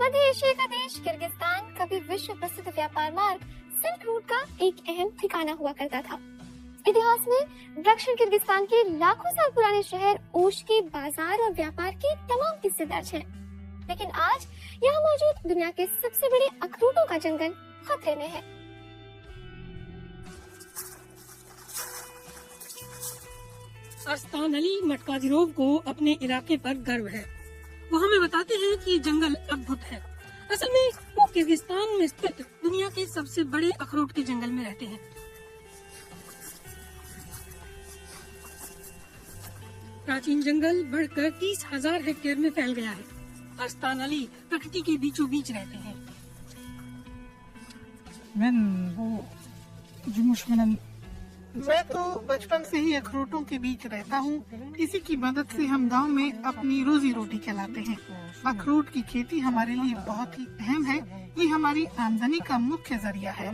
मध्य Asia का देश Kyrgyzstan कभी विश्व प्रसिद्ध व्यापार मार्ग सिल्क रूट का एक अहम ठिकाना हुआ करता था। इतिहास में दक्षिण किर्गिस्तान के लाखों साल पुराने शहर ओश के बाजार और व्यापार के तमाम किस्से दर्ज हैं। लेकिन आज यहाँ मौजूद दुनिया के सबसे बड़े अखरोटों का जंगल खतरे में है। अरस्तान अली मटकादिरोव को अपने इलाके पर गर्व है। वो हमें बताते हैं कि ये जंगल अद्भुत है। असल में वो किर्गिस्तान में स्थित दुनिया के सबसे बड़े अखरोट के जंगल में रहते हैं। प्राचीन जंगल बढ़कर 30,000 हेक्टेयर में फैल गया है। अरस्तान अली प्रकृति के बीचों बीच रहते हैं। मैं तो बचपन से ही अखरोटों के बीच रहता हूँ। इसी की मदद से हम गांव में अपनी रोजी रोटी चलाते हैं। अखरोट की खेती हमारे लिए बहुत ही अहम है। ये हमारी आमदनी का मुख्य जरिया है।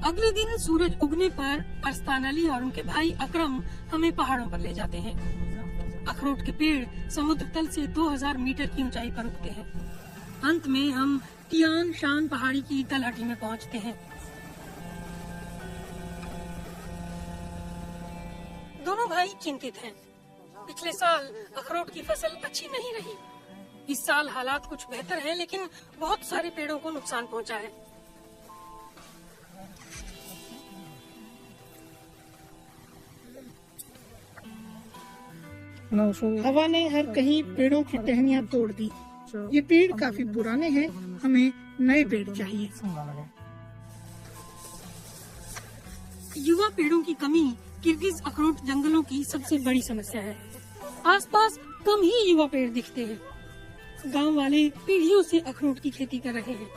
अगले दिन सूरज उगने पर अरस्तान अली और उनके भाई अकरम हमें पहाड़ों पर ले जाते हैं। अखरोट के पेड़ समुद्र तल से 2000 मीटर की ऊंचाई पर उगते हैं। अंत में हम तियान शान पहाड़ी की तलहटी में पहुंचते हैं। दोनों भाई चिंतित हैं। पिछले साल अखरोट की फसल अच्छी नहीं रही। इस साल हालात कुछ बेहतर हैं, लेकिन बहुत सारे पेड़ों को नुकसान पहुंचा है। हवा ने हर कहीं पेड़ों की टहनियाँ तोड़ दी। ये पेड़ काफी पुराने हैं, हमें नए पेड़ चाहिए। युवा पेड़ों की कमी किर्गिज अखरोट जंगलों की सबसे बड़ी समस्या है। आसपास कम ही युवा पेड़ दिखते हैं। गांव वाले पीढ़ियों से अखरोट की खेती कर रहे हैं।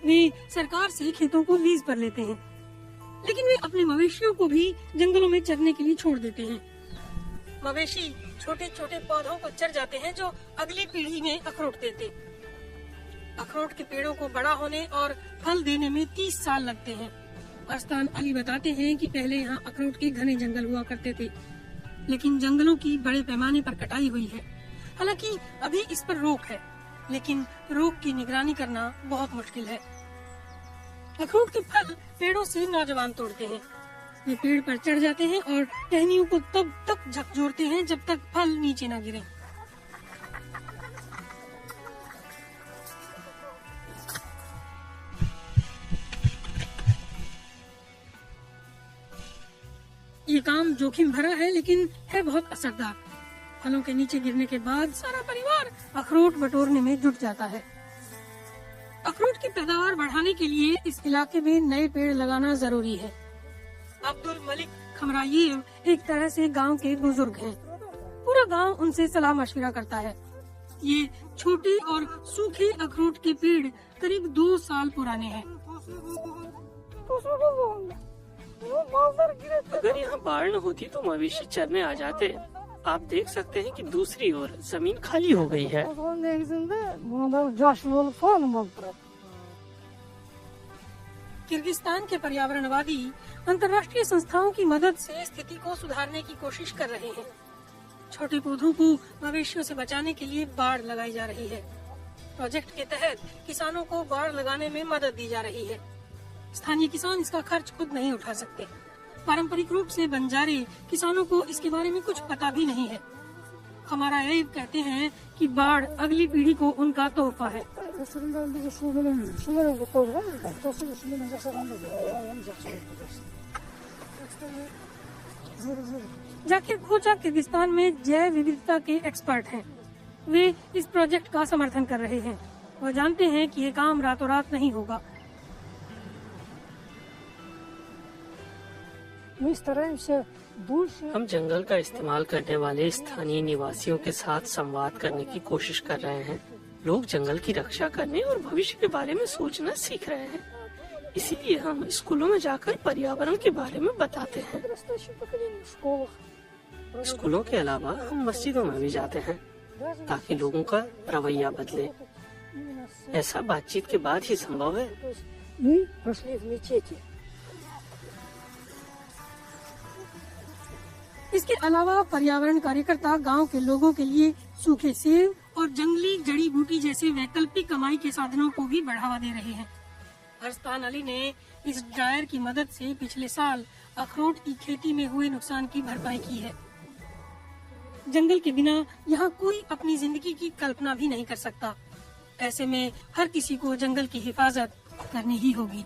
वे सरकार से खेतों को लीज पर लेते हैं, लेकिन वे अपने मवेशियों को भी जंगलों में चरने के लिए छोड़ देते हैं। मवेशी छोटे छोटे पौधों को चर जाते हैं, जो अगली पीढ़ी में अखरोट देते। अखरोट के पेड़ों को बड़ा होने और फल देने में 30 साल लगते हैं। अरस्तान अली बताते हैं कि पहले यहाँ अखरोट के घने जंगल हुआ करते थे, लेकिन जंगलों की बड़े पैमाने पर कटाई हुई है। हालांकि अभी इस पर रोक है, लेकिन रोक की निगरानी करना बहुत मुश्किल है। अखरोट के फल पेड़ों से नौजवान तोड़ते हैं। वे पेड़ पर चढ़ जाते हैं और टहनियों को तब तक झकझोरते हैं जब तक फल नीचे न गिरे। ये काम जोखिम भरा है, लेकिन है बहुत असरदार। फलों के नीचे गिरने के बाद सारा परिवार अखरोट बटोरने में जुट जाता है। अखरोट की पैदावार बढ़ाने के लिए इस इलाके में नए पेड़ लगाना जरूरी है। अब्दुल मलिक खमरायेव एक तरह से गांव के बुजुर्ग हैं। पूरा गांव उनसे सलाह मशविरा करता है। ये छोटे और सूखे अखरोट के पेड़ करीब 2 साल पुराने हैं। अगर यहाँ बाढ़ न होती तो मवेशी चरने आ जाते। आप देख सकते हैं कि दूसरी ओर जमीन खाली हो गई है। किर्गिस्तान के पर्यावरणवादी अंतर्राष्ट्रीय संस्थाओं की मदद से स्थिति को सुधारने की कोशिश कर रहे हैं। छोटे पौधों को मवेशियों से बचाने के लिए बाड़ लगाई जा रही है। प्रोजेक्ट के तहत किसानों को बाड़ लगाने में मदद दी जा रही है। स्थानीय किसान इसका खर्च खुद नहीं उठा सकते। पारंपरिक रूप से बंजारे किसानों को इसके बारे में कुछ पता भी नहीं है। हमारा एब कहते हैं कि बाढ़ अगली पीढ़ी को उनका तोहफा है। जाकिर खोचा किर्गिस्तान में जैव विविधता के एक्सपर्ट हैं। वे इस प्रोजेक्ट का समर्थन कर रहे हैं। वो जानते हैं कि ये काम रातों रात नहीं होगा। हम जंगल का इस्तेमाल करने वाले स्थानीय निवासियों के साथ संवाद करने की कोशिश कर रहे हैं। लोग जंगल की रक्षा करने और भविष्य के बारे में सोचना सीख रहे हैं। इसीलिए हम स्कूलों में जाकर पर्यावरण के बारे में बताते हैं। स्कूलों के अलावा हम मस्जिदों में भी जाते हैं ताकि लोगों का रवैया बदले। ऐसा बातचीत के बाद ही संभव है। इसके अलावा पर्यावरण कार्यकर्ता गांव के लोगों के लिए सूखे सेब और जंगली जड़ी बूटी जैसे वैकल्पिक कमाई के साधनों को भी बढ़ावा दे रहे हैं। अरस्तान अली ने इस ड्रायर की मदद से पिछले साल अखरोट की खेती में हुए नुकसान की भरपाई की है। जंगल के बिना यहाँ कोई अपनी जिंदगी की कल्पना भी नहीं कर सकता। ऐसे में हर किसी को जंगल की हिफाजत करनी ही होगी।